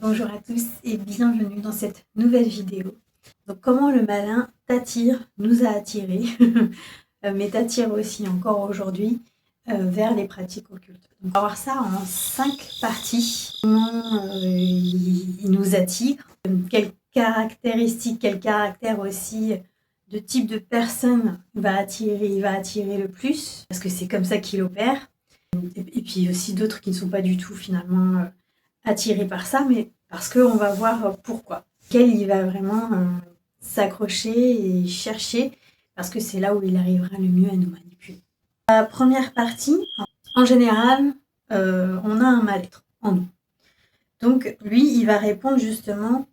Bonjour à tous et bienvenue dans cette nouvelle vidéo. Donc comment le malin t'attire, nous a attirés, mais t'attire aussi encore aujourd'hui vers les pratiques occultes. Donc, on va voir ça en 5 parties. Comment il nous attire, quelles caractéristiques, quel caractère aussi de type de personne il va attirer le plus, parce que c'est comme ça qu'il opère. Et puis aussi d'autres qui ne sont pas du tout finalement attirés par ça, mais parce qu'on va voir pourquoi. Quel il va vraiment s'accrocher et chercher, parce que c'est là où il arrivera le mieux à nous manipuler. La première partie, en général, on a un mal-être en nous. Donc lui, il va répondre justement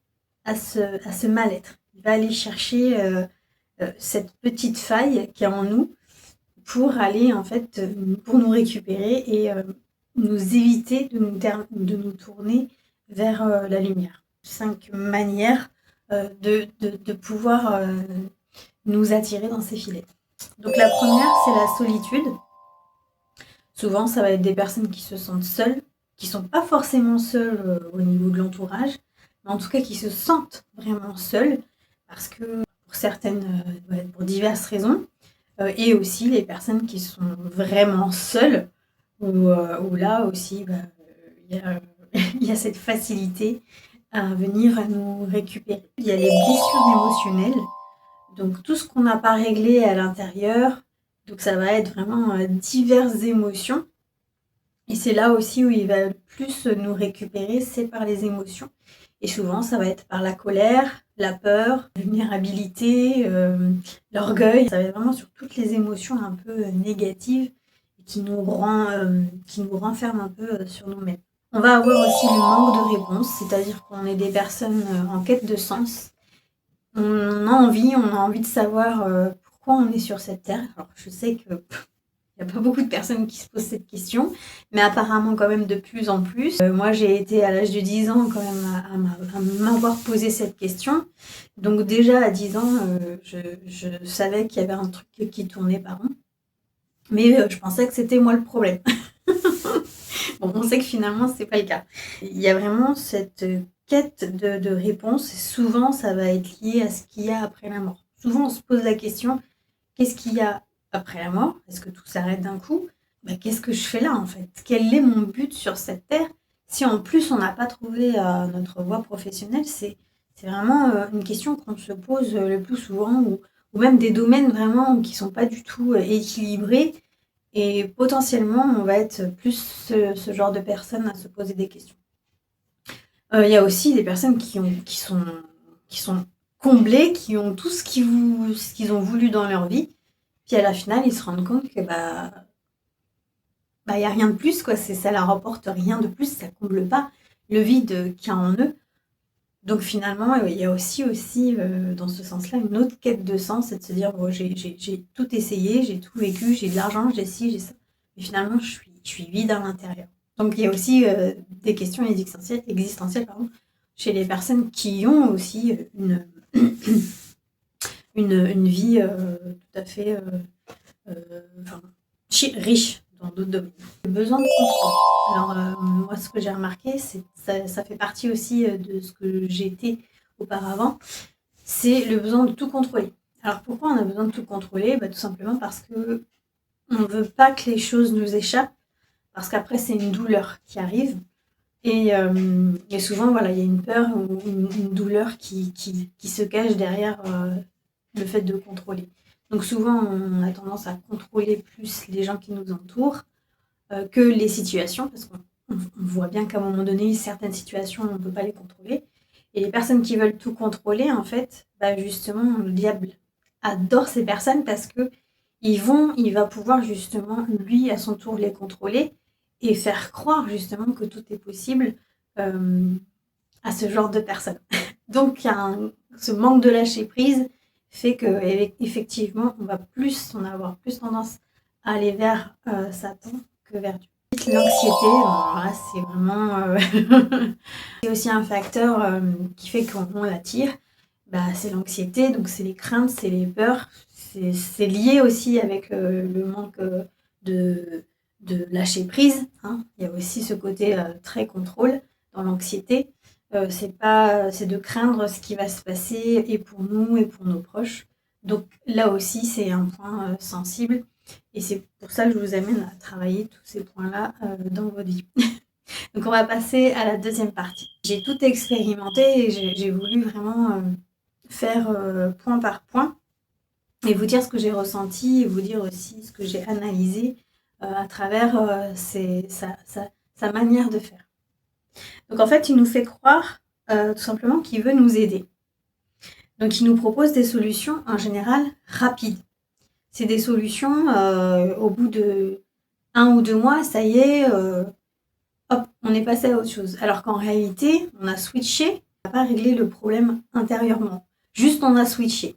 à ce mal-être. Il va aller chercher cette petite faille qui est en nous pour aller en fait, pour nous récupérer et nous éviter de nous tourner vers la lumière. 5 manières de pouvoir nous attirer dans ces filets. Donc la première, c'est la solitude. Souvent, ça va être des personnes qui se sentent seules, qui ne sont pas forcément seules au niveau de l'entourage, mais en tout cas qui se sentent vraiment seules, parce que pour certaines, pour diverses raisons, et aussi les personnes qui sont vraiment seules, où là aussi, il y a cette facilité à venir nous récupérer. Il y a les blessures émotionnelles, donc tout ce qu'on n'a pas réglé à l'intérieur, donc ça va être vraiment diverses émotions. Et c'est là aussi où il va le plus nous récupérer, c'est par les émotions. Et souvent, ça va être par la colère, la peur, la vulnérabilité, l'orgueil. Ça va être vraiment sur toutes les émotions un peu négatives qui nous renferment un peu sur nous-mêmes. On va avoir aussi le manque de réponse, c'est-à-dire qu'on est des personnes en quête de sens. On a envie de savoir pourquoi on est sur cette terre. Alors, je sais que il n'y a pas beaucoup de personnes qui se posent cette question, mais apparemment quand même de plus en plus. Moi, j'ai été à l'âge de 10 ans quand même à m'avoir posé cette question. Donc déjà à 10 ans, je savais qu'il y avait un truc qui tournait par rond. Mais je pensais que c'était moi le problème. Bon, on sait que finalement, c'est pas le cas. Il y a vraiment cette quête de réponse. Souvent, ça va être lié à ce qu'il y a après la mort. Souvent, on se pose la question, qu'est-ce qu'il y a après la mort? Est-ce que tout s'arrête d'un coup? Qu'est-ce que je fais là en fait? Quel est mon but sur cette terre? Si en plus on n'a pas trouvé notre voie professionnelle, c'est vraiment une question qu'on se pose le plus souvent, ou même des domaines vraiment qui sont pas du tout équilibrés. Et potentiellement, on va être plus ce genre de personnes à se poser des questions. Il y a aussi des personnes qui sont comblées, qui ont tout ce qu'ils ont voulu dans leur vie. Puis à la finale, ils se rendent compte que y a rien de plus, quoi. Ça leur apporte rien de plus, ça comble pas le vide qu'il y a en eux. Donc finalement, il y a aussi dans ce sens-là, une autre quête de sens, c'est de se dire bon, j'ai tout essayé, j'ai tout vécu, j'ai de l'argent, j'ai ci, j'ai ça. Mais finalement, je suis vide à l'intérieur. Donc il y a aussi des questions existentielles chez les personnes qui ont aussi une vie tout à fait riche dans d'autres domaines. Le besoin de contrôle. Alors moi, ce que j'ai remarqué, c'est ça fait partie aussi de ce que j'étais auparavant, c'est le besoin de tout contrôler. Alors pourquoi on a besoin de tout contrôler? Tout simplement parce que on ne veut pas que les choses nous échappent, parce qu'après c'est une douleur qui arrive. Et souvent, voilà, il y a une peur ou une douleur qui se cache derrière le fait de contrôler. Donc souvent, on a tendance à contrôler plus les gens qui nous entourent que les situations, parce qu'on voit bien qu'à un moment donné, certaines situations, on ne peut pas les contrôler. Et les personnes qui veulent tout contrôler, en fait, justement, le diable adore ces personnes parce que il va pouvoir justement, lui, à son tour, les contrôler et faire croire justement que tout est possible à ce genre de personnes. Donc, ce manque de lâcher prise fait que effectivement, on va avoir plus tendance à aller vers Satan que vers Dieu. L'anxiété, là, c'est vraiment c'est aussi un facteur qui fait qu'on l'attire. C'est l'anxiété, donc c'est les craintes, c'est les peurs. C'est lié aussi avec le manque de lâcher prise. Hein. Il y a aussi ce côté très contrôle dans l'anxiété. c'est de craindre ce qui va se passer et pour nous et pour nos proches. Donc là aussi, c'est un point sensible et c'est pour ça que je vous amène à travailler tous ces points-là dans votre vie. Donc on va passer à la deuxième partie. J'ai tout expérimenté et j'ai voulu vraiment faire point par point et vous dire ce que j'ai ressenti et vous dire aussi ce que j'ai analysé à travers sa manière de faire. Donc en fait, il nous fait croire tout simplement qu'il veut nous aider. Donc il nous propose des solutions en général rapides. C'est des solutions au bout de 1 ou 2 mois, ça y est, hop, on est passé à autre chose. Alors qu'en réalité, on a switché, on n'a pas réglé le problème intérieurement. Juste on a switché.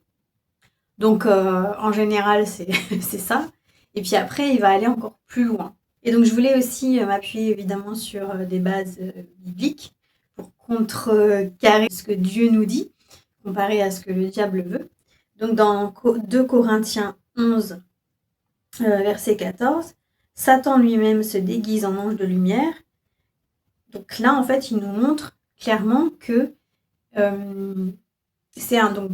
Donc en général, c'est ça. Et puis après, il va aller encore plus loin. Et donc je voulais aussi m'appuyer évidemment sur des bases bibliques pour contrecarrer ce que Dieu nous dit, comparé à ce que le diable veut. Donc dans 2 Corinthiens 11, verset 14, Satan lui-même se déguise en ange de lumière. Donc là, en fait, il nous montre clairement que c'est un... Donc,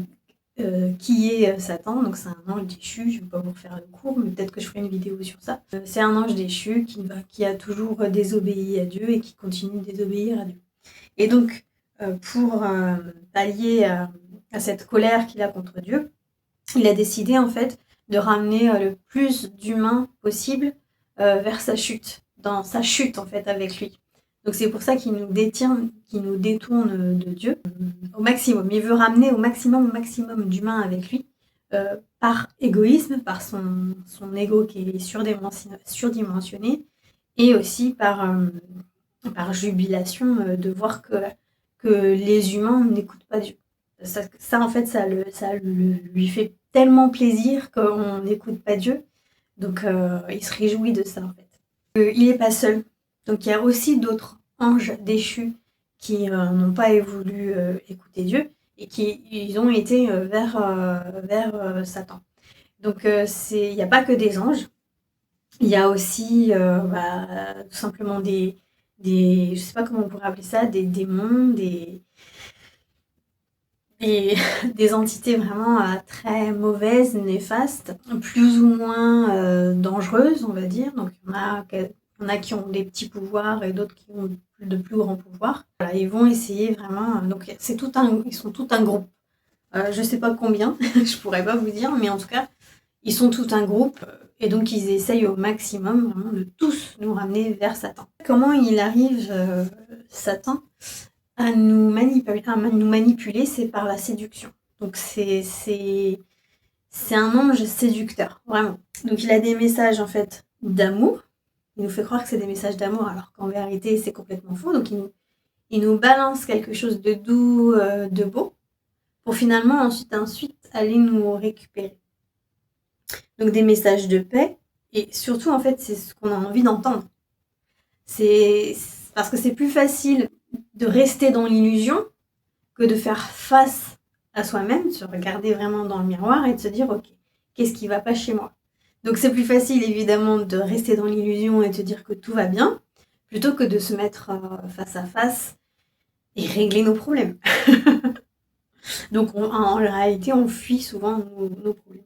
qui est Satan, donc c'est un ange déchu, je ne vais pas vous refaire le cours, mais peut-être que je ferai une vidéo sur ça. C'est un ange déchu qui a toujours désobéi à Dieu et qui continue de désobéir à Dieu. Et donc, pour pallier à cette colère qu'il a contre Dieu, il a décidé en fait de ramener le plus d'humains possible vers sa chute, dans sa chute en fait avec lui. Donc c'est pour ça qu'il nous détourne de Dieu au maximum. Il veut ramener au maximum d'humains avec lui par égoïsme, par son ego qui est surdimensionné et aussi par jubilation de voir que les humains n'écoutent pas Dieu. Ça en fait, ça lui fait tellement plaisir qu'on n'écoute pas Dieu. Donc il se réjouit de ça en fait. Il n'est pas seul. Donc il y a aussi d'autres anges déchus qui n'ont pas voulu écouter Dieu et ils ont été vers Satan. Donc il n'y a pas que des anges. Il y a aussi tout simplement je ne sais pas comment on pourrait appeler ça, des démons, des entités vraiment très mauvaises, néfastes, plus ou moins dangereuses, on va dire. Donc il y en a qui ont des petits pouvoirs et d'autres qui ont de plus grands pouvoirs. Voilà, ils vont essayer vraiment. Donc ils sont tout un groupe. Je ne sais pas combien, je pourrais pas vous dire, mais en tout cas, ils sont tout un groupe et donc ils essayent au maximum vraiment de tous nous ramener vers Satan. Comment il arrive, Satan, à nous manipuler, c'est par la séduction. Donc c'est un ange séducteur, vraiment. Donc il a des messages en fait d'amour. Il nous fait croire que c'est des messages d'amour alors qu'en vérité c'est complètement faux. Donc il nous balance quelque chose de doux, de beau, pour finalement ensuite aller nous récupérer. Donc des messages de paix et surtout en fait c'est ce qu'on a envie d'entendre. C'est parce que c'est plus facile de rester dans l'illusion que de faire face à soi-même, se regarder vraiment dans le miroir et de se dire ok, qu'est-ce qui va pas chez moi? Donc c'est plus facile évidemment de rester dans l'illusion et de se dire que tout va bien, plutôt que de se mettre face à face et régler nos problèmes. Donc en réalité, on fuit souvent nos problèmes.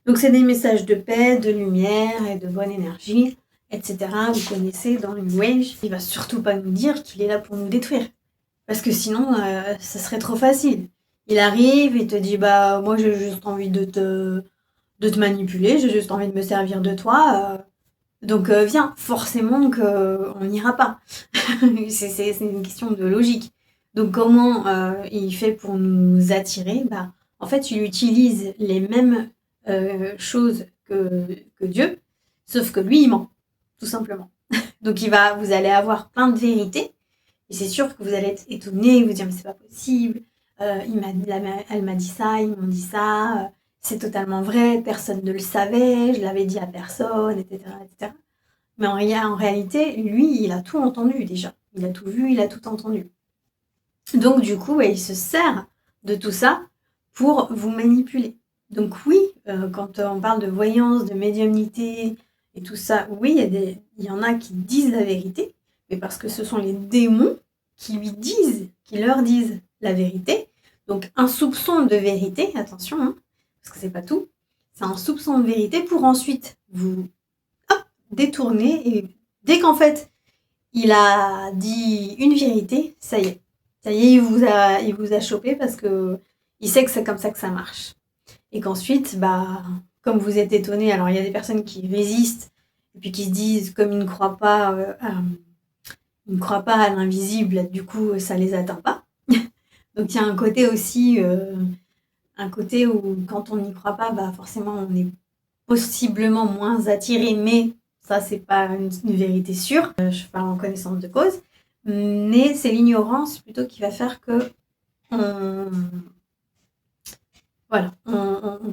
Donc c'est des messages de paix, de lumière et de bonne énergie, etc. Vous connaissez dans le New Age. Il va surtout pas nous dire qu'il est là pour nous détruire. Parce que sinon, ça serait trop facile. Il arrive et te dit bah moi j'ai juste envie de te manipuler, j'ai juste envie de me servir de toi. Donc viens, forcément qu'on n'ira pas. c'est une question de logique. Donc comment il fait pour nous attirer? En fait, il utilise les mêmes choses que Dieu, sauf que lui, il ment, tout simplement. Donc vous allez avoir plein de vérités, et c'est sûr que vous allez être étonné, vous dire mais c'est pas possible, elle m'a dit ça, ils m'ont dit ça, c'est totalement vrai, personne ne le savait, je l'avais dit à personne, etc. etc. Mais en réalité, lui, il a tout entendu déjà. Il a tout vu, il a tout entendu. Donc du coup, il se sert de tout ça pour vous manipuler. Donc oui, quand on parle de voyance, de médiumnité et tout ça, oui, il y en a qui disent la vérité, mais parce que ce sont les démons qui leur disent la vérité. Donc un soupçon de vérité, attention, hein, parce que c'est pas tout. C'est un soupçon de vérité pour ensuite vous détourner. Et dès qu'en fait, il a dit une vérité, ça y est. Ça y est, il vous a chopé parce que il sait que c'est comme ça que ça marche. Et qu'ensuite, comme vous êtes étonné, alors il y a des personnes qui résistent et puis qui se disent, comme ils ne croient pas à l'invisible, du coup, ça les atteint pas. Donc il y a un côté aussi, un côté où quand on n'y croit pas, forcément on est possiblement moins attiré, mais ça c'est pas une vérité sûre. Je parle en connaissance de cause, mais c'est l'ignorance plutôt qui va faire que on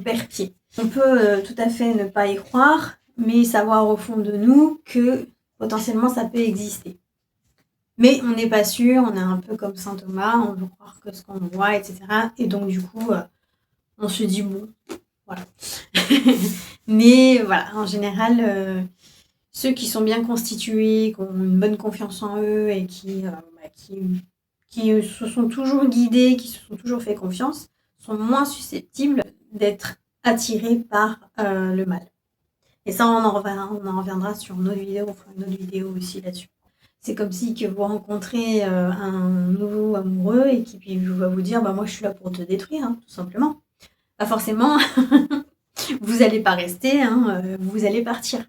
perd pied. On peut tout à fait ne pas y croire, mais savoir au fond de nous que potentiellement ça peut exister. Mais on n'est pas sûr, on est un peu comme saint Thomas, on veut croire que ce qu'on voit, etc. Et donc du coup, on se dit bon, voilà. Mais voilà, en général, ceux qui sont bien constitués, qui ont une bonne confiance en eux et qui se sont toujours guidés, qui se sont toujours fait confiance, sont moins susceptibles d'être attirés par le mal. Et ça, on en reviendra sur une autre vidéo, on fera une autre vidéo aussi là-dessus. C'est comme si que vous rencontrez un nouveau amoureux et qui puis va vous dire moi je suis là pour te détruire, hein, tout simplement. Pas forcément, vous n'allez pas rester, hein, vous allez partir.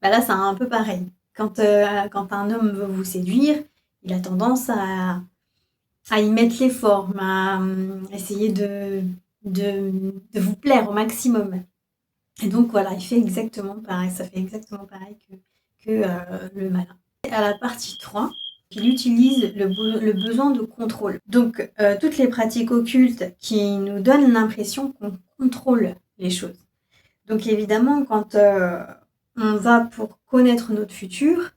Là, c'est un peu pareil. Quand un homme veut vous séduire, il a tendance à y mettre les formes, à essayer de vous plaire au maximum. Et donc voilà, il fait exactement pareil, ça fait exactement pareil que le malin. À la partie 3, il utilise le besoin de contrôle. Donc toutes les pratiques occultes qui nous donnent l'impression qu'on contrôle les choses. Donc évidemment, quand on va pour connaître notre futur,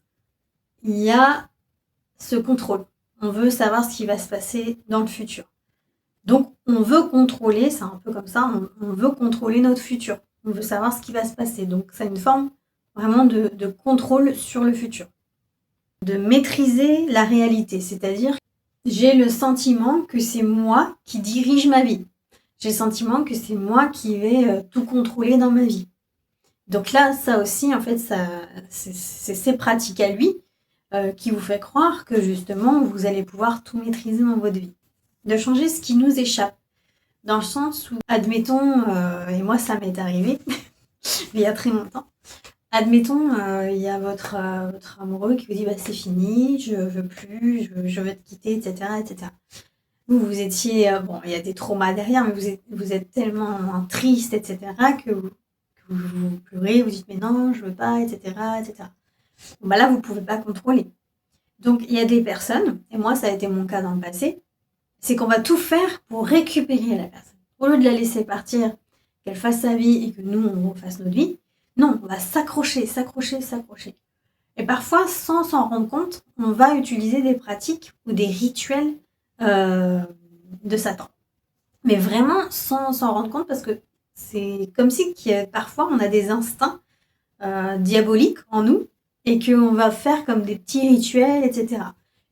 il y a ce contrôle. On veut savoir ce qui va se passer dans le futur. Donc on veut contrôler, c'est un peu comme ça, on veut contrôler notre futur. On veut savoir ce qui va se passer. Donc c'est une forme vraiment de contrôle sur le futur. De maîtriser la réalité, c'est-à-dire j'ai le sentiment que c'est moi qui dirige ma vie. J'ai le sentiment que c'est moi qui vais tout contrôler dans ma vie. Donc là, ça aussi, en fait, c'est ces pratiques à lui qui vous fait croire que justement, vous allez pouvoir tout maîtriser dans votre vie. De changer ce qui nous échappe. Dans le sens où, admettons, et moi ça m'est arrivé, il y a très longtemps, admettons, il y a votre amoureux qui vous dit c'est fini, je veux plus, je veux te quitter, etc. etc. Vous étiez, il y a des traumas derrière, mais vous êtes tellement triste, etc. que vous pleurez, vous dites mais non, je veux pas, etc. etc. Là, vous ne pouvez pas contrôler. Donc il y a des personnes, et moi ça a été mon cas dans le passé, c'est qu'on va tout faire pour récupérer la personne. Au lieu de la laisser partir, qu'elle fasse sa vie et que nous, on refasse notre vie, non, on va s'accrocher. Et parfois, sans s'en rendre compte, on va utiliser des pratiques ou des rituels de Satan. Mais vraiment sans s'en rendre compte parce que c'est comme si parfois on a des instincts diaboliques en nous et qu'on va faire comme des petits rituels, etc.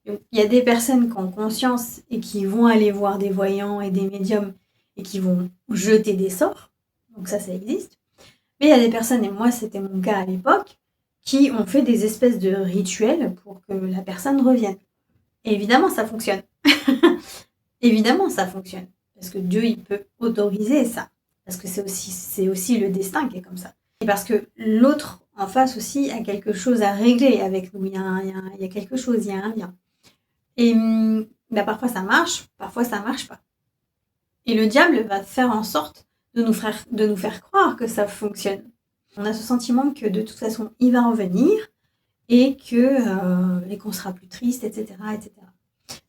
Il y a des personnes qui ont conscience et qui vont aller voir des voyants et des médiums et qui vont jeter des sorts. Donc ça existe. Mais il y a des personnes, et moi c'était mon cas à l'époque, qui ont fait des espèces de rituels pour que la personne revienne. Et évidemment, ça fonctionne. Évidemment, ça fonctionne. Parce que Dieu, il peut autoriser ça. Parce que c'est aussi le destin qui est comme ça. Et parce que l'autre en face aussi a quelque chose à régler avec nous. Il y a quelque chose, il y a un lien. Et parfois ça marche, parfois ça marche pas. Et le diable va faire en sorte de nous faire croire que ça fonctionne. On a ce sentiment que de toute façon il va revenir et qu'on sera plus triste, etc., etc.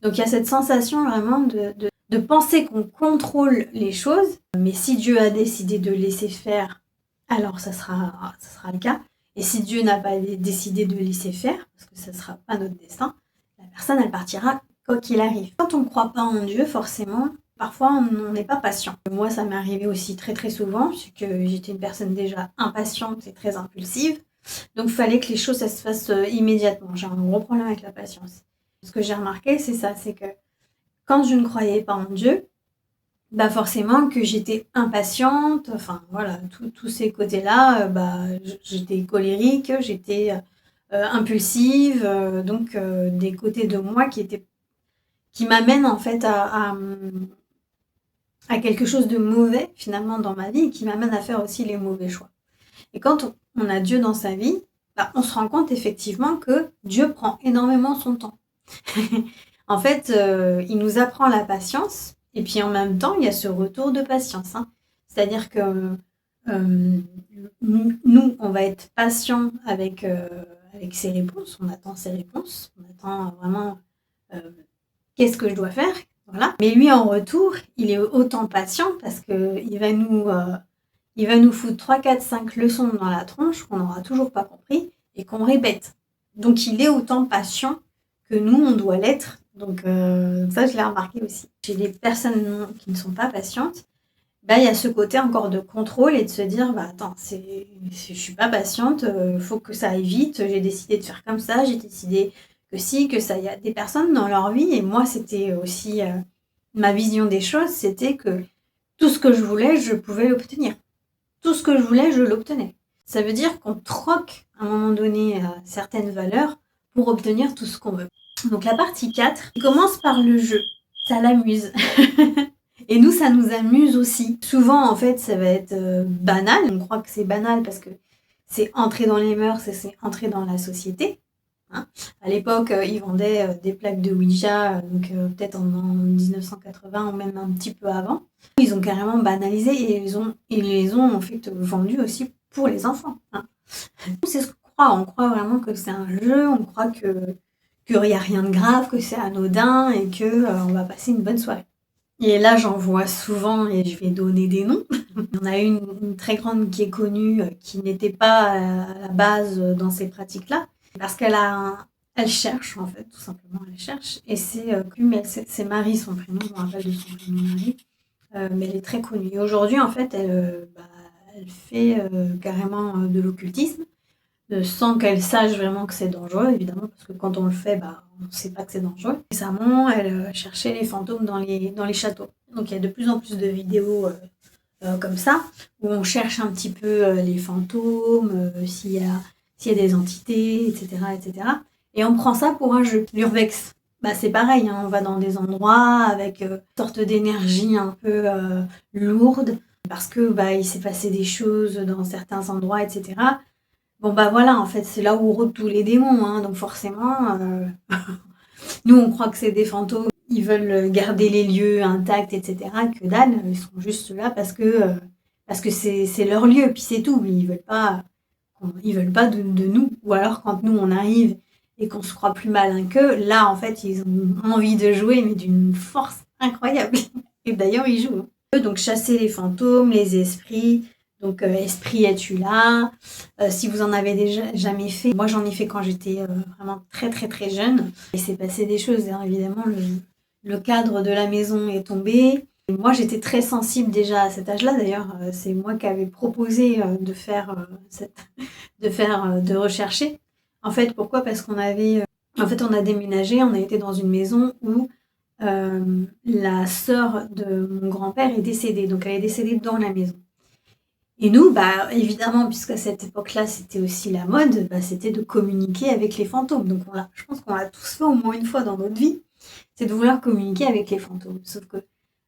Donc il y a cette sensation vraiment de penser qu'on contrôle les choses, mais si Dieu a décidé de laisser faire, alors ça sera le cas. Et si Dieu n'a pas décidé de laisser faire, parce que ça ne sera pas notre destin, la personne, elle partira quoi qu'il arrive. Quand on ne croit pas en Dieu, forcément, parfois, on n'est pas patient. Moi, ça m'est arrivé aussi très très souvent, c'est que j'étais une personne déjà impatiente et très impulsive. Donc, il fallait que les choses ça se fassent immédiatement. J'ai un gros problème avec la patience. Ce que j'ai remarqué, c'est ça, c'est que quand je ne croyais pas en Dieu, bah forcément que j'étais impatiente, enfin voilà, tous ces côtés-là, j'étais colérique, j'étais impulsive, donc des côtés de moi qui m'amènent en fait à quelque chose de mauvais finalement dans ma vie et qui m'amène à faire aussi les mauvais choix. Et quand on a Dieu dans sa vie, bah, on se rend compte effectivement que Dieu prend énormément son temps. En fait, il nous apprend la patience et puis en même temps, il y a ce retour de patience, hein. C'est-à-dire que nous, on va être patient avec ses réponses, on attend ses réponses, on attend vraiment euh, qu'est-ce que je dois faire, voilà. Mais lui, en retour, il est autant patient parce qu'il va nous foutre 3, 4, 5 leçons dans la tronche qu'on n'aura toujours pas compris et qu'on répète. Donc, il est autant patient que nous, on doit l'être. Donc, ça, je l'ai remarqué aussi. Chez les personnes qui ne sont pas patientes, bah, il y a ce côté encore de contrôle et de se dire, bah, attends, je suis pas patiente, faut que ça aille vite, j'ai décidé de faire comme ça, j'ai décidé que si, que ça. Il y a des personnes dans leur vie, et moi, c'était aussi ma vision des choses, c'était que tout ce que je voulais, je pouvais l'obtenir. Tout ce que je voulais, je l'obtenais. Ça veut dire qu'on troque à un moment donné certaines valeurs pour obtenir tout ce qu'on veut. Donc la partie 4 commence par le jeu. Ça l'amuse. Et nous, ça nous amuse aussi. Souvent, en fait, ça va être banal. On croit que c'est banal parce que c'est entrer dans les mœurs et c'est entrer dans la société. Hein. À l'époque, ils vendaient des plaques de Ouija, donc peut-être en 1980 ou même un petit peu avant. Ils ont carrément banalisé et ils les ont en fait vendus aussi pour les enfants. Hein. C'est ce qu'on croit. On croit vraiment que c'est un jeu. On croit qu'il n'y a rien de grave, que c'est anodin et que on va passer une bonne soirée. Et là, j'en vois souvent et je vais donner des noms. Il y en a une très grande qui est connue, qui n'était pas à la base dans ces pratiques-là, parce elle cherche en fait, tout simplement, elle cherche. Et c'est Marie son prénom, je me rappelle de son prénom Marie, mais elle est très connue. Et aujourd'hui, en fait, elle fait carrément de l'occultisme, sans qu'elle sache vraiment que c'est dangereux, évidemment, parce que quand on le fait, on ne sait pas que c'est dangereux. Récemment, elle cherchait les fantômes dans les châteaux. Donc il y a de plus en plus de vidéos comme ça, où on cherche un petit peu les fantômes, s'il y a des entités, etc., etc. Et on prend ça pour un jeu. L'urbex, c'est pareil, hein, on va dans des endroits avec une sorte d'énergie un peu lourde, parce que il s'est passé des choses dans certains endroits, etc. Bon voilà, en fait, c'est là où rôdent tous les démons, hein, donc forcément, nous on croit que c'est des fantômes, ils veulent garder les lieux intacts, etc. Que dalle, ils sont juste là parce que c'est leur lieu, puis c'est tout, mais ils veulent pas de nous. Ou alors quand nous on arrive et qu'on se croit plus malin qu'eux, là en fait ils ont envie de jouer, mais d'une force incroyable. Et d'ailleurs ils jouent. Donc chasser les fantômes, les esprits. Donc, esprit, es-tu là? Si vous en avez déjà jamais fait, moi j'en ai fait quand j'étais vraiment très très très jeune. Il s'est passé des choses, hein, évidemment, le cadre de la maison est tombé. Et moi j'étais très sensible déjà à cet âge-là, d'ailleurs, c'est moi qui avais proposé de rechercher. En fait, pourquoi? Parce qu'on a déménagé, on a été dans une maison où la sœur de mon grand-père est décédée, donc elle est décédée dans la maison. Et nous, évidemment, puisqu'à cette époque-là, c'était aussi la mode, c'était de communiquer avec les fantômes. Donc je pense qu'on l'a tous fait au moins une fois dans notre vie, c'est de vouloir communiquer avec les fantômes. Sauf que,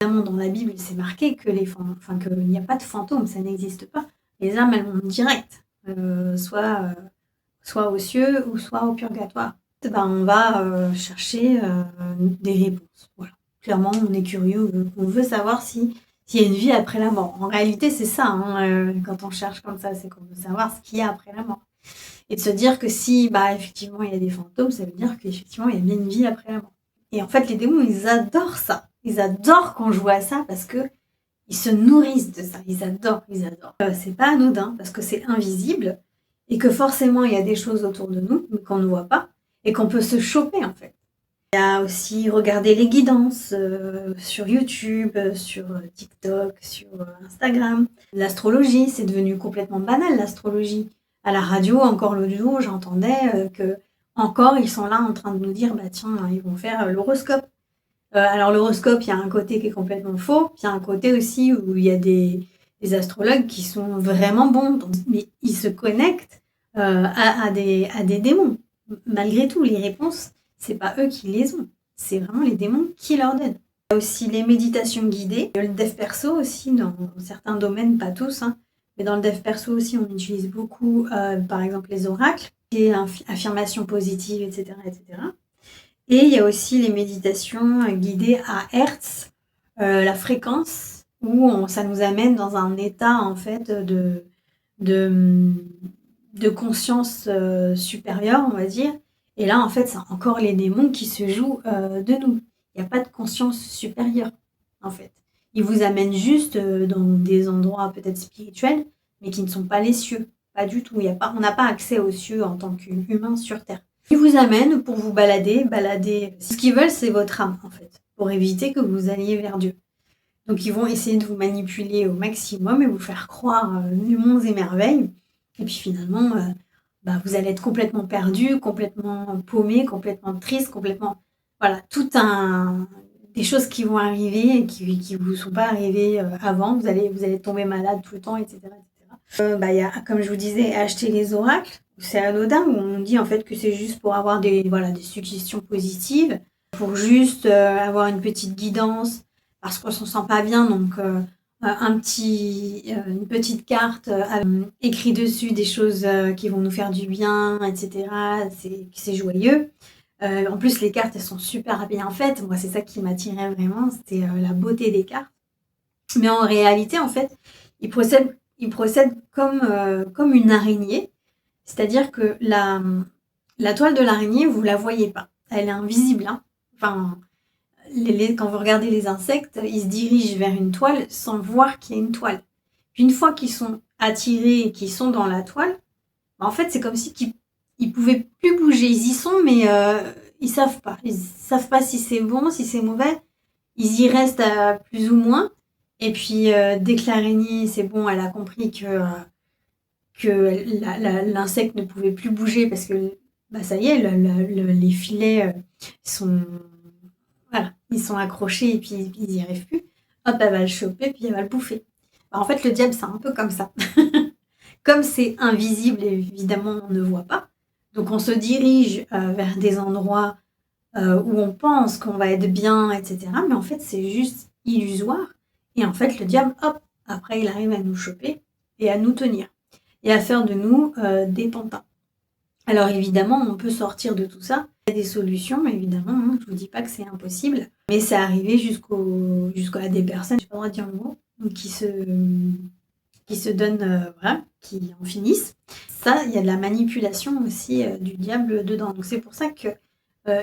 évidemment, dans la Bible, c'est marqué que qu'il n'y a pas de fantômes, ça n'existe pas. Les âmes, elles montent direct, soit aux cieux ou soit au purgatoire. On va chercher des réponses. Voilà. Clairement, on est curieux, on veut savoir s'il y a une vie après la mort. En réalité, c'est ça, hein, quand on cherche comme ça, c'est qu'on veut savoir ce qu'il y a après la mort. Et de se dire que si, effectivement, il y a des fantômes, ça veut dire qu'effectivement, il y a bien une vie après la mort. Et en fait, les démons, ils adorent ça. Ils adorent qu'on joue à ça parce que ils se nourrissent de ça. Ils adorent. C'est pas anodin parce que c'est invisible et que forcément, il y a des choses autour de nous, mais qu'on ne voit pas et qu'on peut se choper, en fait. Il y a aussi regarder les guidances sur YouTube, sur TikTok, sur Instagram. L'astrologie, c'est devenu complètement banal, l'astrologie. À la radio, encore l'autre jour, j'entendais que encore, ils sont là en train de nous dire, bah tiens, ils vont faire l'horoscope. Alors l'horoscope, il y a un côté qui est complètement faux, puis il y a un côté aussi où il y a des astrologues qui sont vraiment bons, mais ils se connectent à des démons. Malgré tout, les réponses, c'est pas eux qui les ont, c'est vraiment les démons qui leur donnent. Il y a aussi les méditations guidées, le dev perso aussi, dans certains domaines, pas tous, hein, mais dans le dev perso aussi, on utilise beaucoup, par exemple, les oracles, et affirmations positives, etc., etc. Et il y a aussi les méditations guidées à Hertz, la fréquence, où ça nous amène dans un état en fait de conscience supérieure, on va dire. Et là, en fait, c'est encore les démons qui se jouent de nous. Il n'y a pas de conscience supérieure, en fait. Ils vous amènent juste dans des endroits peut-être spirituels, mais qui ne sont pas les cieux. Pas du tout. On n'a pas accès aux cieux en tant qu'humain sur Terre. Ils vous amènent pour vous balader. Ce qu'ils veulent, c'est votre âme, en fait, pour éviter que vous alliez vers Dieu. Donc, ils vont essayer de vous manipuler au maximum et vous faire croire des monts et merveilles. Et puis finalement, vous allez être complètement perdu, complètement paumé, complètement triste, complètement... Voilà, des choses qui vont arriver et qui ne vous sont pas arrivées avant. Vous allez tomber malade tout le temps, etc. Il y a, comme je vous disais, acheter les oracles. C'est anodin, où on dit en fait que c'est juste pour avoir des suggestions positives, pour juste avoir une petite guidance, parce qu'on ne se sent pas bien, donc une petite carte écrit dessus des choses qui vont nous faire du bien, etc. C'est joyeux. En plus, les cartes, elles sont super bien faites. Moi, c'est ça qui m'attirait vraiment, c'était la beauté des cartes. Mais en réalité, en fait, ils procèdent comme une araignée. C'est-à-dire que la toile de l'araignée, vous ne la voyez pas. Elle est invisible. Hein. Enfin, quand vous regardez les insectes, ils se dirigent vers une toile sans voir qu'il y a une toile. Puis une fois qu'ils sont attirés et qu'ils sont dans la toile, en fait, c'est comme si ils ne pouvaient plus bouger. Ils y sont, mais ils ne savent pas. Ils ne savent pas si c'est bon, si c'est mauvais. Ils y restent plus ou moins. Et puis, dès que l'araignée, c'est bon, elle a compris que l'insecte ne pouvait plus bouger parce que, ça y est, les filets ils sont accrochés et puis ils n'y arrivent plus. Hop, elle va le choper, puis elle va le bouffer. En fait, le diable, c'est un peu comme ça. Comme c'est invisible, évidemment, on ne voit pas. Donc, on se dirige vers des endroits où on pense qu'on va être bien, etc. Mais en fait, c'est juste illusoire. Et en fait, le diable, hop, après, il arrive à nous choper et à nous tenir. Et à faire de nous des pantins. Alors évidemment, on peut sortir de tout ça. Il y a des solutions, évidemment, hein, je ne vous dis pas que c'est impossible. Mais c'est arrivé jusqu'à des personnes, je n'ai pas le droit de dire le mot, qui se donnent, qui en finissent. Ça, il y a de la manipulation aussi du diable dedans. Donc c'est pour ça que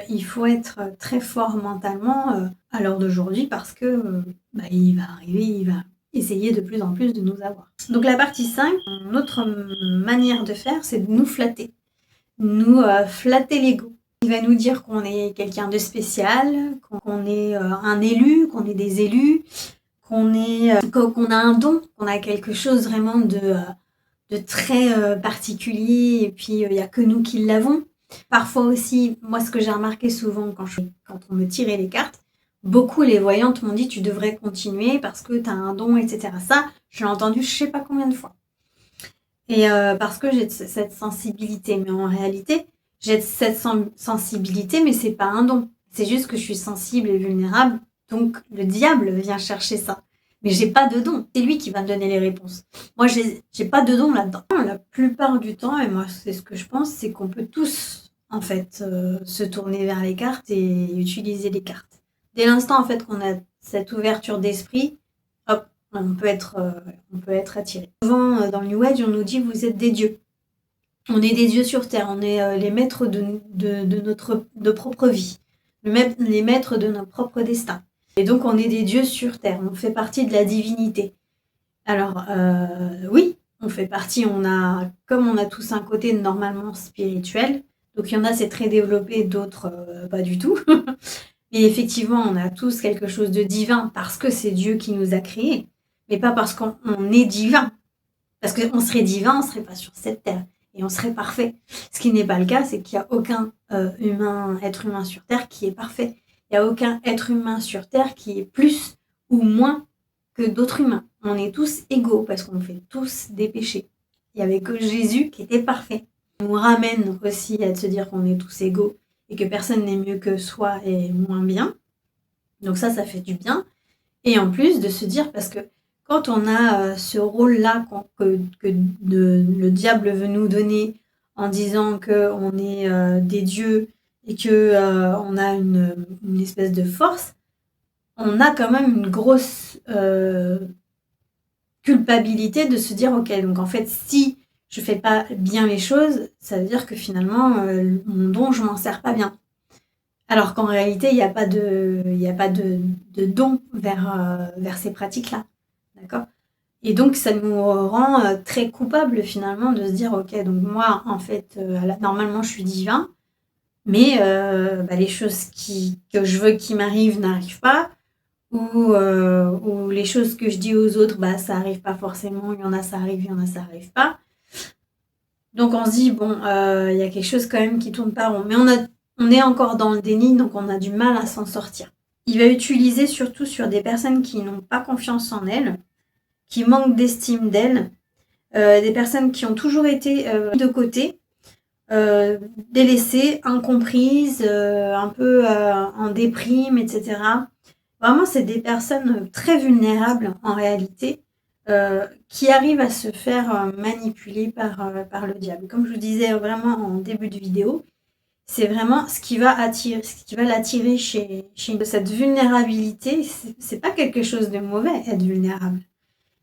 il faut être très fort mentalement à l'heure d'aujourd'hui parce que il va arriver, il va essayer de plus en plus de nous avoir. Donc la partie 5, notre manière de faire, c'est de nous flatter. Nous flatter l'ego. Il va nous dire qu'on est quelqu'un de spécial, qu'on est un élu, qu'on est des élus, qu'on a un don, qu'on a quelque chose vraiment de très particulier et puis il n'y a que nous qui l'avons. Parfois aussi, moi ce que j'ai remarqué souvent quand on me tirait les cartes, beaucoup les voyantes m'ont dit tu devrais continuer parce que tu as un don, etc. Ça, je l'ai entendu je ne sais pas combien de fois. Et parce que j'ai cette sensibilité. Mais en réalité, j'ai cette sensibilité, mais c'est pas un don. C'est juste que je suis sensible et vulnérable. Donc, le diable vient chercher ça. Mais j'ai pas de don. C'est lui qui va me donner les réponses. Moi, j'ai pas de don là-dedans. La plupart du temps, et moi, c'est ce que je pense, c'est qu'on peut tous, en fait, se tourner vers les cartes et utiliser les cartes. Dès l'instant, en fait, qu'on a cette ouverture d'esprit, hop, on peut être attiré. Souvent, dans le New Age, on nous dit vous êtes des dieux. On est des dieux sur Terre. On est les maîtres de notre propre vie. Les maîtres de notre propre destin. Et donc, on est des dieux sur Terre. On fait partie de la divinité. Alors, oui, on fait partie. Comme on a tous un côté normalement spirituel. Donc, il y en a, c'est très développé. D'autres, pas du tout. Et effectivement, on a tous quelque chose de divin parce que c'est Dieu qui nous a créés. Mais pas parce qu'on est divin. Parce qu'on serait divin, on ne serait pas sur cette terre. et on serait parfait. Ce qui n'est pas le cas, c'est qu'il n'y a aucun être humain sur Terre qui est parfait. Il n'y a aucun être humain sur Terre qui est plus ou moins que d'autres humains. On est tous égaux parce qu'on fait tous des péchés. Il n'y avait que Jésus qui était parfait. On nous ramène aussi à se dire qu'on est tous égaux et que personne n'est mieux que soi et moins bien. Donc ça fait du bien. Et en plus de se dire, parce que quand on a ce rôle-là que le diable veut nous donner en disant qu'on est des dieux et qu'on a une espèce de force, on a quand même une grosse culpabilité de se dire, ok, donc en fait, si je fais pas bien les choses, ça veut dire que finalement, mon don, je m'en sers pas bien. Alors qu'en réalité, il n'y a pas de don vers ces pratiques-là. D'accord ? Et donc, ça nous rend très coupables finalement de se dire, ok, donc moi, en fait, normalement, je suis divin, mais les choses que je veux qui m'arrivent n'arrivent pas, ou les choses que je dis aux autres, ça arrive pas forcément, il y en a, ça arrive, il y en a, ça arrive pas. Donc, on se dit, bon, il y a quelque chose quand même qui tourne pas rond. Mais on est encore dans le déni, donc on a du mal à s'en sortir. Il va utiliser surtout sur des personnes qui n'ont pas confiance en elles, qui manquent d'estime d'elles, des personnes qui ont toujours été de côté, délaissées, incomprises, un peu en déprime, etc. Vraiment, c'est des personnes très vulnérables en réalité, qui arrivent à se faire manipuler par le diable. Comme je vous disais vraiment en début de vidéo, c'est vraiment ce qui va l'attirer chez cette vulnérabilité. C'est pas quelque chose de mauvais, être vulnérable.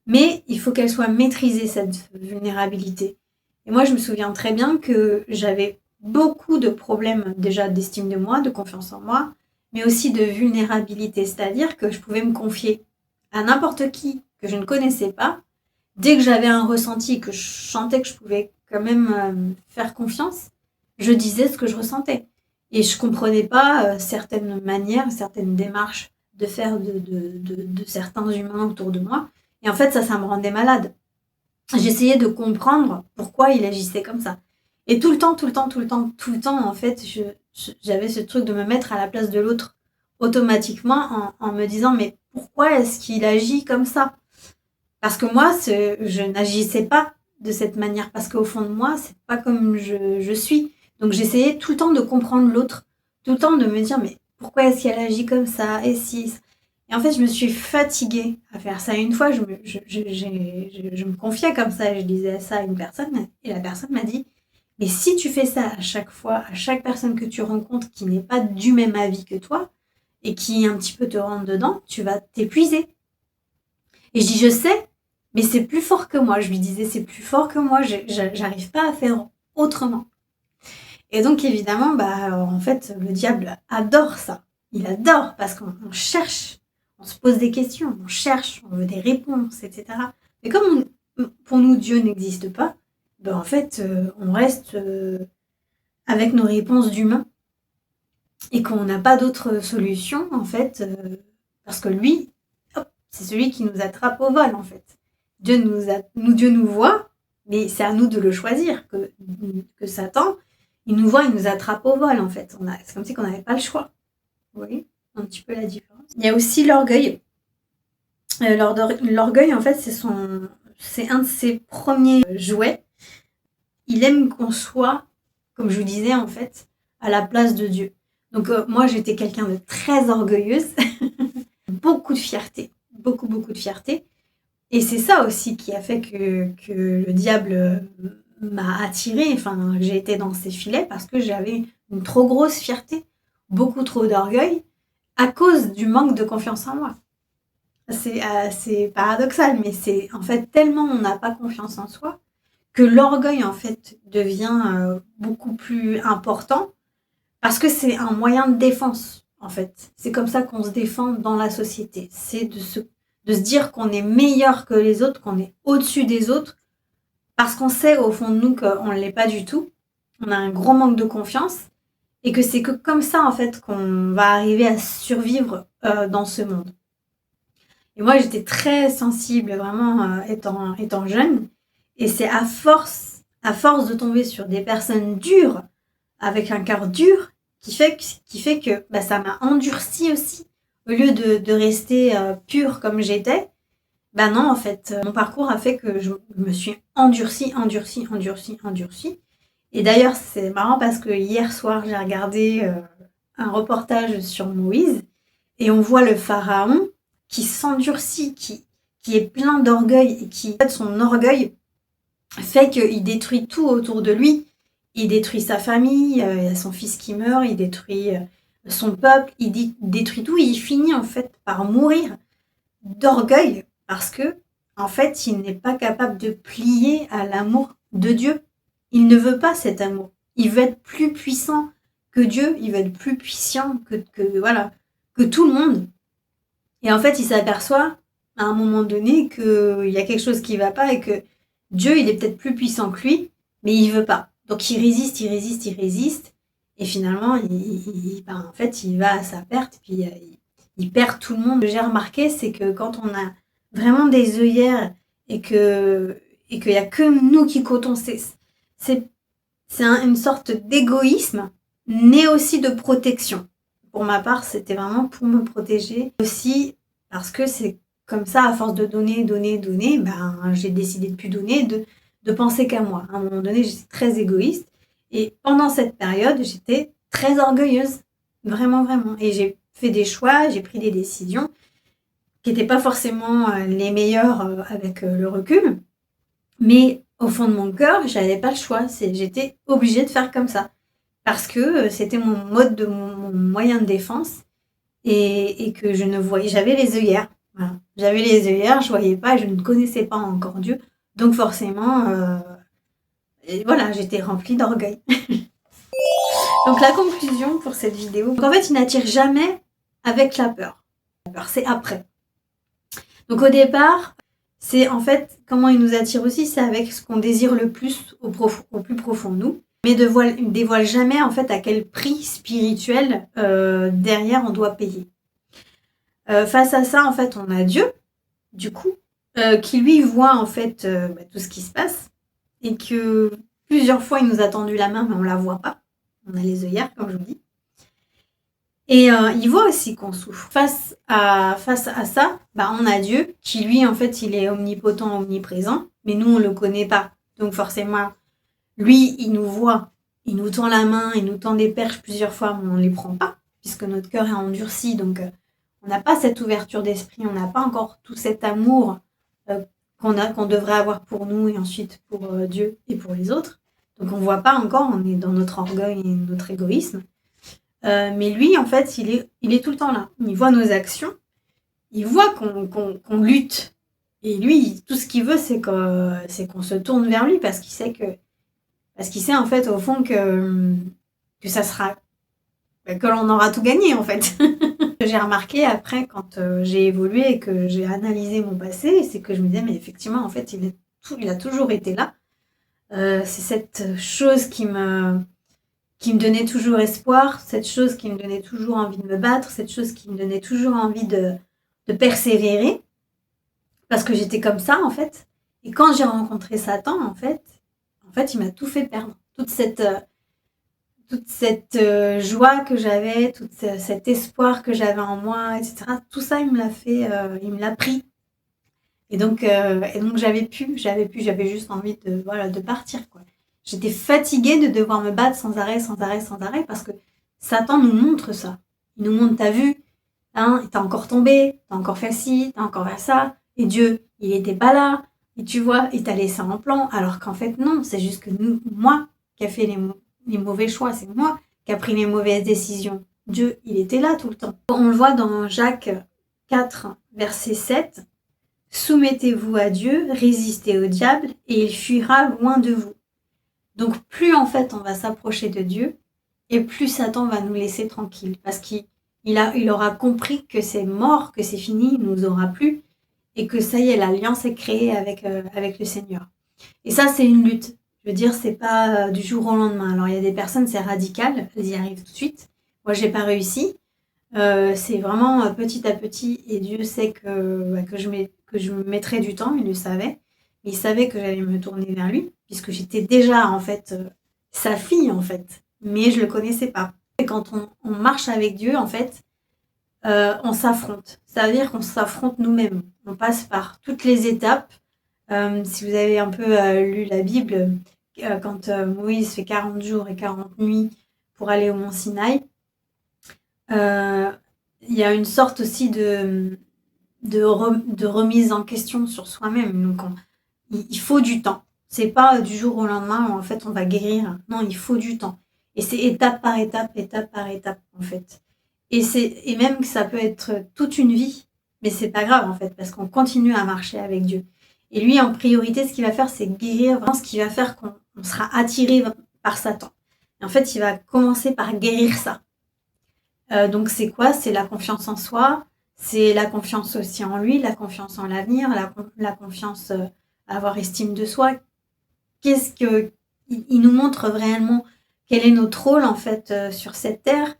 Mais il faut qu'elle soit maîtrisée, cette vulnérabilité. Et moi, je me souviens très bien que j'avais beaucoup de problèmes déjà d'estime de moi, de confiance en moi, mais aussi de vulnérabilité. C'est-à-dire que je pouvais me confier à n'importe qui que je ne connaissais pas. Dès que j'avais un ressenti, que je sentais que je pouvais quand même faire confiance, je disais ce que je ressentais. Et je comprenais pas certaines manières, certaines démarches de faire de certains humains autour de moi. Et en fait, ça me rendait malade. J'essayais de comprendre pourquoi il agissait comme ça. Et tout le temps, en fait, j'avais ce truc de me mettre à la place de l'autre automatiquement en me disant, mais pourquoi est-ce qu'il agit comme ça ? Parce que moi, je n'agissais pas de cette manière, parce qu'au fond de moi, c'est pas comme je suis. Donc j'essayais tout le temps de comprendre l'autre, tout le temps de me dire, mais pourquoi est-ce qu'elle agit comme ça ? Et si... Et en fait, je me suis fatiguée à faire ça. Une fois, je me confiais comme ça, je disais ça à une personne, et la personne m'a dit, mais si tu fais ça à chaque fois, à chaque personne que tu rencontres qui n'est pas du même avis que toi, et qui un petit peu te rentre dedans, tu vas t'épuiser. Et je dis, je sais, mais c'est plus fort que moi. Je lui disais, c'est plus fort que moi, j'arrive pas à faire autrement. Et donc, évidemment, en fait, le diable adore ça. Il adore parce qu'on cherche, on se pose des questions, on cherche, on veut des réponses, etc. Mais comme pour nous, Dieu n'existe pas, en fait, on reste avec nos réponses d'humains et qu'on n'a pas d'autre solution, en fait, parce que lui, c'est celui qui nous attrape au vol, en fait. Dieu nous voit, mais c'est à nous de le choisir, que Satan, il nous voit, il nous attrape au vol, en fait. C'est comme si on n'avait pas le choix. Vous voyez un petit peu la différence. Il y a aussi l'orgueil. L'orgueil, en fait, c'est un de ses premiers jouets. Il aime qu'on soit, comme je vous disais, en fait, à la place de Dieu. Donc, moi, j'étais quelqu'un de très orgueilleuse. Beaucoup de fierté. Beaucoup de fierté. Et c'est ça aussi qui a fait que le diable m'a attirée, enfin, j'ai été dans ses filets parce que j'avais une trop grosse fierté, beaucoup trop d'orgueil, à cause du manque de confiance en moi. C'est paradoxal, mais c'est en fait tellement on n'a pas confiance en soi que l'orgueil en fait devient beaucoup plus important parce que c'est un moyen de défense en fait. C'est comme ça qu'on se défend dans la société. C'est de se dire qu'on est meilleur que les autres, qu'on est au-dessus des autres, parce qu'on sait au fond de nous qu'on ne l'est pas du tout. On a un gros manque de confiance et que c'est que comme ça en fait qu'on va arriver à survivre dans ce monde. Et moi j'étais très sensible vraiment étant jeune, et c'est à force à force de tomber sur des personnes dures, avec un cœur dur, qui fait que ça m'a endurci aussi. Au lieu de rester pure comme j'étais, non, en fait, mon parcours a fait que je me suis endurcie. Et d'ailleurs, c'est marrant parce que hier soir, j'ai regardé un reportage sur Moïse et on voit le pharaon qui s'endurcit, qui est plein d'orgueil et qui, en fait, son orgueil fait qu'il détruit tout autour de lui. Il détruit sa famille, il y a son fils qui meurt, il détruit son peuple, détruit tout et il finit en fait par mourir d'orgueil parce que en fait, il n'est pas capable de plier à l'amour de Dieu. Il ne veut pas cet amour. Il veut être plus puissant que Dieu, il veut être plus puissant que tout le monde. Et en fait, il s'aperçoit à un moment donné qu'il y a quelque chose qui ne va pas et que Dieu, il est peut-être plus puissant que lui, mais il veut pas. Donc il résiste. Et finalement, en fait, il va à sa perte, puis il perd tout le monde. Ce que j'ai remarqué, c'est que quand on a vraiment des œillères et qu'il n'y a que nous qui cotons, c'est une sorte d'égoïsme, né aussi de protection. Pour ma part, c'était vraiment pour me protéger. Aussi, parce que c'est comme ça, à force de donner, j'ai décidé de plus donner, de penser qu'à moi. À un moment donné, j'étais très égoïste. Et pendant cette période, j'étais très orgueilleuse. Vraiment. Et j'ai fait des choix, j'ai pris des décisions qui n'étaient pas forcément les meilleures avec le recul. Mais au fond de mon cœur, j'avais pas le choix. J'étais obligée de faire comme ça. Parce que c'était mon moyen de défense. Et que je ne voyais, j'avais les œillères. Voilà. J'avais les œillères, je voyais pas, je ne connaissais pas encore Dieu. Donc forcément, j'étais remplie d'orgueil. Donc la conclusion pour cette vidéo, donc en fait, il n'attire jamais avec la peur. La peur, c'est après. Donc au départ, c'est en fait, comment il nous attire aussi, c'est avec ce qu'on désire le plus au plus profond de nous. Mais ne dévoile jamais en fait à quel prix spirituel derrière on doit payer. Face à ça, en fait, on a Dieu, du coup, qui lui voit en fait tout ce qui se passe et que plusieurs fois il nous a tendu la main, mais on la voit pas. On a les œillères, comme je vous dis. Et il voit aussi qu'on souffre. Face à ça, on a Dieu qui lui, en fait, il est omnipotent, omniprésent, mais nous, on le connaît pas. Donc forcément, lui, il nous voit, il nous tend la main, il nous tend des perches plusieurs fois, mais on ne les prend pas, puisque notre cœur est endurci, donc on n'a pas cette ouverture d'esprit, on n'a pas encore tout cet amour qu'on devrait avoir pour nous et ensuite pour Dieu et pour les autres. Donc on ne voit pas encore, on est dans notre orgueil et notre égoïsme. Mais lui, en fait, il est tout le temps là. Il voit nos actions, il voit qu'on lutte. Et lui, tout ce qu'il veut, c'est qu'on se tourne vers lui parce qu'il sait en fait au fond que ça sera, que l'on aura tout gagné en fait. J'ai remarqué après quand j'ai évolué et que j'ai analysé mon passé, c'est que je me disais mais effectivement en fait il a toujours été là. C'est cette chose qui me donnait toujours espoir, cette chose qui me donnait toujours envie de me battre, cette chose qui me donnait toujours envie de persévérer, parce que j'étais comme ça en fait. Et quand j'ai rencontré Satan, en fait, il m'a tout fait perdre. Toute cette joie que j'avais, tout cet espoir que j'avais en moi, etc. Tout ça, il me l'a pris. Et donc j'avais juste envie de partir, quoi. J'étais fatiguée de devoir me battre sans arrêt, parce que Satan nous montre ça. Il nous montre, t'as vu, hein, t'as encore tombé, t'as encore fait ci, t'as encore fait ça, et Dieu, il était pas là, et tu vois, il t'a laissé en plan, alors qu'en fait, non, c'est juste que moi, qui a fait les mauvais choix, c'est moi qui a pris les mauvaises décisions. Dieu, il était là tout le temps. On le voit dans Jacques 4, verset 7, « Soumettez-vous à Dieu, résistez au diable, et il fuira loin de vous. » Donc plus en fait on va s'approcher de Dieu et plus Satan va nous laisser tranquilles parce qu'il aura compris que c'est mort, que c'est fini, il nous aura plus et que ça y est, l'alliance est créée avec le Seigneur. Et ça c'est une lutte. Je veux dire, c'est pas du jour au lendemain. Alors il y a des personnes, c'est radical, elles y arrivent tout de suite. Moi j'ai pas réussi. C'est vraiment petit à petit et Dieu sait que je me mettrai du temps, il le savait. mais il savait que j'allais me tourner vers lui, puisque j'étais déjà, en fait, sa fille, en fait. Mais je le connaissais pas. Et quand on marche avec Dieu, en fait, on s'affronte. Ça veut dire qu'on s'affronte nous-mêmes. On passe par toutes les étapes. Si vous avez un peu lu la Bible, quand Moïse fait 40 jours et 40 nuits pour aller au mont Sinaï, il y a une sorte aussi de remise en question sur soi-même. Donc, il faut du temps. C'est pas du jour au lendemain où en fait on va guérir. Non, il faut du temps. Et c'est étape par étape en fait. Et même que ça peut être toute une vie, mais c'est pas grave en fait parce qu'on continue à marcher avec Dieu. Et lui en priorité, ce qu'il va faire, c'est guérir vraiment ce qui va faire qu'on sera attiré par Satan. Et en fait, il va commencer par guérir ça. Donc c'est quoi? C'est la confiance en soi, c'est la confiance aussi en lui, la confiance en l'avenir, la confiance à avoir estime de soi. Il nous montre réellement quel est notre rôle en fait sur cette terre.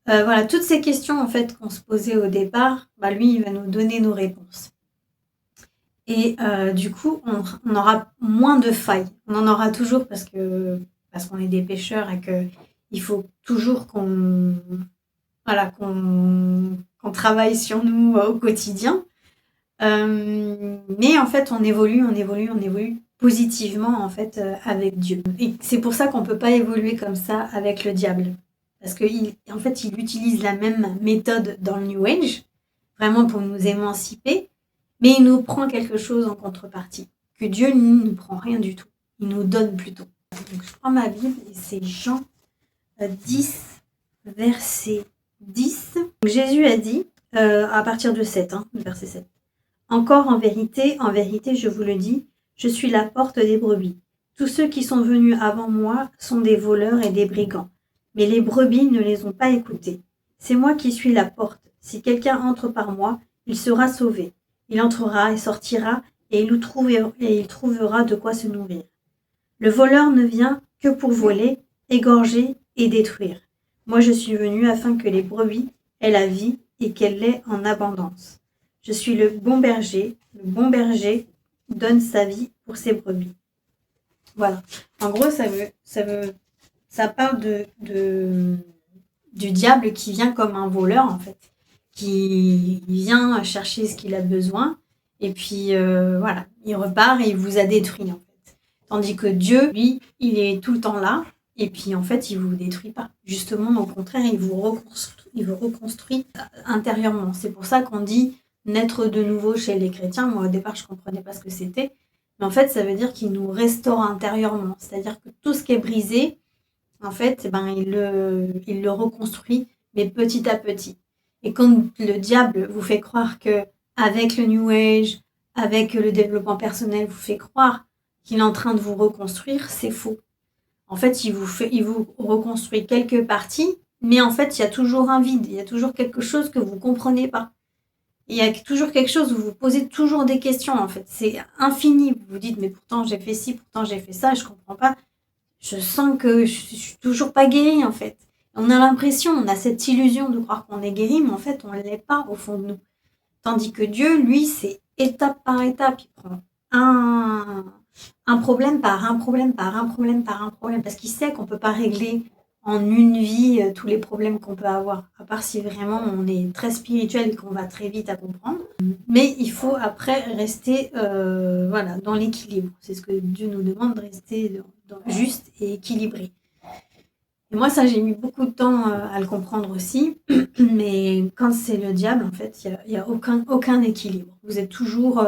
Voilà, toutes ces questions en fait qu'on se posait au départ, lui il va nous donner nos réponses. Et du coup, on aura moins de failles. On en aura toujours parce qu'on est des pécheurs et que il faut toujours qu'on travaille sur nous au quotidien. Mais en fait, on évolue positivement en fait avec Dieu. Et c'est pour ça qu'on peut pas évoluer comme ça avec le diable. Parce qu'il utilise la même méthode dans le New Age, vraiment pour nous émanciper, mais il nous prend quelque chose en contrepartie. Que Dieu ne nous prend rien du tout. Il nous donne plutôt. Donc, je prends ma Bible et c'est Jean 10, verset 10. Donc, Jésus a dit, à partir de 7, verset 7. Encore en vérité, je vous le dis, je suis la porte des brebis. Tous ceux qui sont venus avant moi sont des voleurs et des brigands. Mais les brebis ne les ont pas écoutés. C'est moi qui suis la porte. Si quelqu'un entre par moi, il sera sauvé. Il entrera et sortira, et il trouvera de quoi se nourrir. Le voleur ne vient que pour voler, égorger et détruire. Moi je suis venu afin que les brebis aient la vie et qu'elle l'ait en abondance. Je suis le bon berger donne sa vie pour ses brebis. Voilà. En gros, ça parle du diable qui vient comme un voleur, en fait, qui vient chercher ce qu'il a besoin, et puis voilà, il repart et il vous a détruit, en fait. Tandis que Dieu, lui, il est tout le temps là, et puis en fait, il vous détruit pas. Justement, au contraire, il vous reconstruit intérieurement. C'est pour ça qu'on dit naître de nouveau chez les chrétiens. Moi, au départ, je comprenais pas ce que c'était. Mais en fait, ça veut dire qu'il nous restaure intérieurement. C'est-à-dire que tout ce qui est brisé, en fait, il le reconstruit, mais petit à petit. Et quand le diable vous fait croire que avec le New Age, avec le développement personnel, vous fait croire qu'il est en train de vous reconstruire, c'est faux. En fait, il vous reconstruit quelques parties, mais en fait, il y a toujours un vide. Il y a toujours quelque chose que vous comprenez pas. Il y a toujours quelque chose où vous posez toujours des questions, en fait. C'est infini. Vous vous dites, mais pourtant j'ai fait ci, pourtant j'ai fait ça, je comprends pas. Je sens que je suis toujours pas guérie, en fait. On a l'impression, on a cette illusion de croire qu'on est guéri, mais en fait, on ne l'est pas au fond de nous. Tandis que Dieu, lui, c'est étape par étape. Il prend un problème par un problème, parce qu'il sait qu'on peut pas régler en une vie tous les problèmes qu'on peut avoir, à part si vraiment on est très spirituel et qu'on va très vite à comprendre. Mais il faut après rester dans l'équilibre. C'est ce que Dieu nous demande, de rester juste et équilibré. Et moi, ça, j'ai mis beaucoup de temps à le comprendre aussi. Mais quand c'est le diable, en fait, il y a aucun équilibre. Vous êtes toujours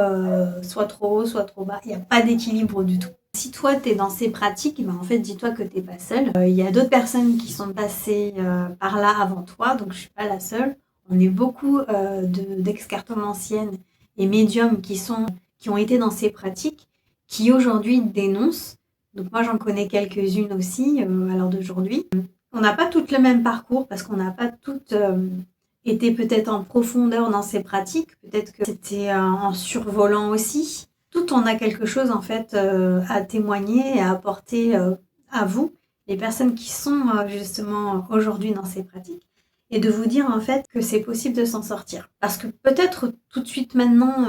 soit trop haut, soit trop bas. Il n'y a pas d'équilibre du tout. Si toi, tu es dans ces pratiques, en fait, dis-toi que tu n'es pas seule. Il y a d'autres personnes qui sont passées par là avant toi, donc je ne suis pas la seule. On est beaucoup d'ex-cartomanciennes et médiums qui ont été dans ces pratiques, qui aujourd'hui dénoncent. Donc moi, j'en connais quelques-unes aussi à l'heure d'aujourd'hui. On n'a pas toutes le même parcours parce qu'on n'a pas toutes été peut-être en profondeur dans ces pratiques. Peut-être que c'était en survolant aussi. Tout, on a quelque chose en fait à témoigner et à apporter à vous, les personnes qui sont justement aujourd'hui dans ces pratiques. et de vous dire en fait que c'est possible de s'en sortir. Parce que peut-être tout de suite maintenant,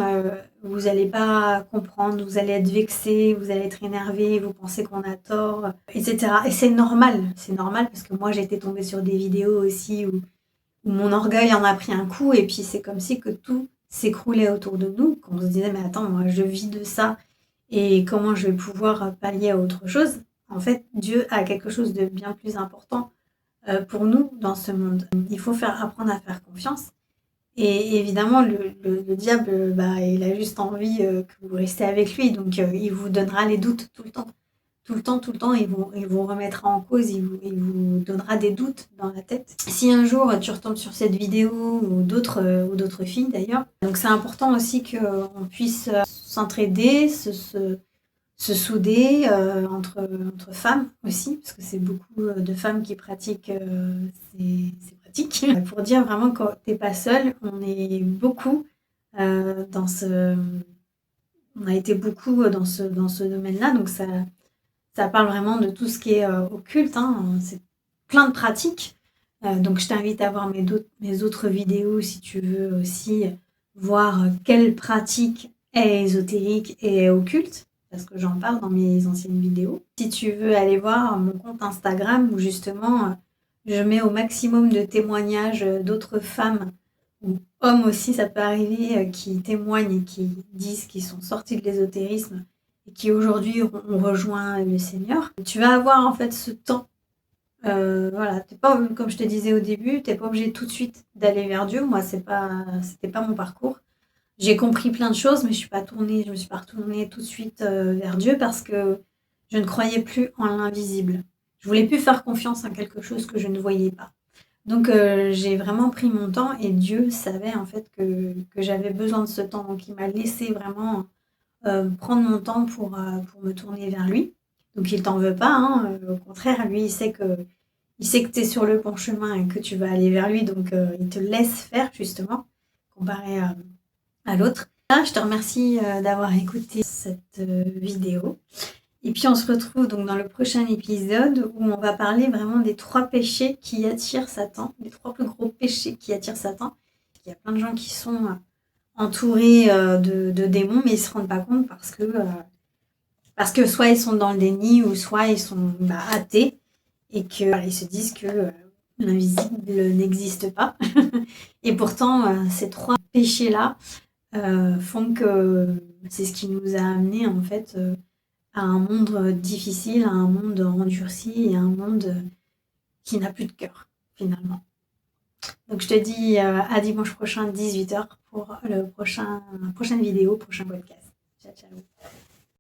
vous n'allez pas comprendre, vous allez être vexé, vous allez être énervé, vous pensez qu'on a tort, etc. Et c'est normal parce que moi j'étais tombée sur des vidéos aussi où mon orgueil en a pris un coup et puis c'est comme si que tout s'écroulait autour de nous, qu'on se disait mais attends, moi je vis de ça et comment je vais pouvoir pallier à autre chose. En fait, Dieu a quelque chose de bien plus important pour nous dans ce monde. Il faut apprendre à faire confiance. Et évidemment, le diable, il a juste envie que vous restez avec lui. Donc, il vous donnera les doutes tout le temps. Tout le temps, tout le temps, il vous remettra en cause, il vous donnera des doutes dans la tête. Si un jour tu retombes sur cette vidéo ou d'autres filles d'ailleurs, donc c'est important aussi qu'on puisse s'entraider, se souder entre femmes aussi, parce que c'est beaucoup de femmes qui pratiquent ces pratiques. Pour dire vraiment que t'es pas seule, on est beaucoup dans ce... On a été beaucoup dans ce domaine-là, donc ça parle vraiment de tout ce qui est occulte, hein. C'est plein de pratiques. Donc je t'invite à voir mes autres vidéos si tu veux aussi voir quelle pratique est ésotérique et est occulte, parce que j'en parle dans mes anciennes vidéos. Si tu veux aller voir mon compte Instagram où justement je mets au maximum de témoignages d'autres femmes ou hommes aussi, ça peut arriver, qui témoignent et qui disent qu'ils sont sortis de l'ésotérisme et qui aujourd'hui ont rejoint le Seigneur. Tu vas avoir en fait ce temps. Voilà, t'es pas, comme je te disais au début, t'es pas obligé tout de suite d'aller vers Dieu. Moi, c'était pas mon parcours. J'ai compris plein de choses, mais je me suis pas retournée tout de suite vers Dieu parce que je ne croyais plus en l'invisible. Je voulais plus faire confiance en quelque chose que je ne voyais pas. Donc j'ai vraiment pris mon temps et Dieu savait en fait que j'avais besoin de ce temps. Donc il m'a laissé vraiment prendre mon temps pour me tourner vers lui. Donc il t'en veut pas, hein, au contraire, lui il sait que tu es sur le bon chemin et que tu vas aller vers lui, donc il te laisse faire justement, comparé à l'autre. Là, je te remercie d'avoir écouté cette vidéo. Et puis on se retrouve donc dans le prochain épisode où on va parler vraiment des 3 péchés qui attirent Satan, les 3 plus gros péchés qui attirent Satan. Il y a plein de gens qui sont entourés de démons, mais ils se rendent pas compte parce que soit ils sont dans le déni ou soit ils sont athées et qu'ils se disent que l'invisible n'existe pas. Et pourtant, ces 3 péchés-là font que c'est ce qui nous a amené en fait à un monde difficile, à un monde endurci et à un monde qui n'a plus de cœur finalement. Donc je te dis à dimanche prochain 18h pour la prochaine vidéo, prochain podcast. Ciao ciao.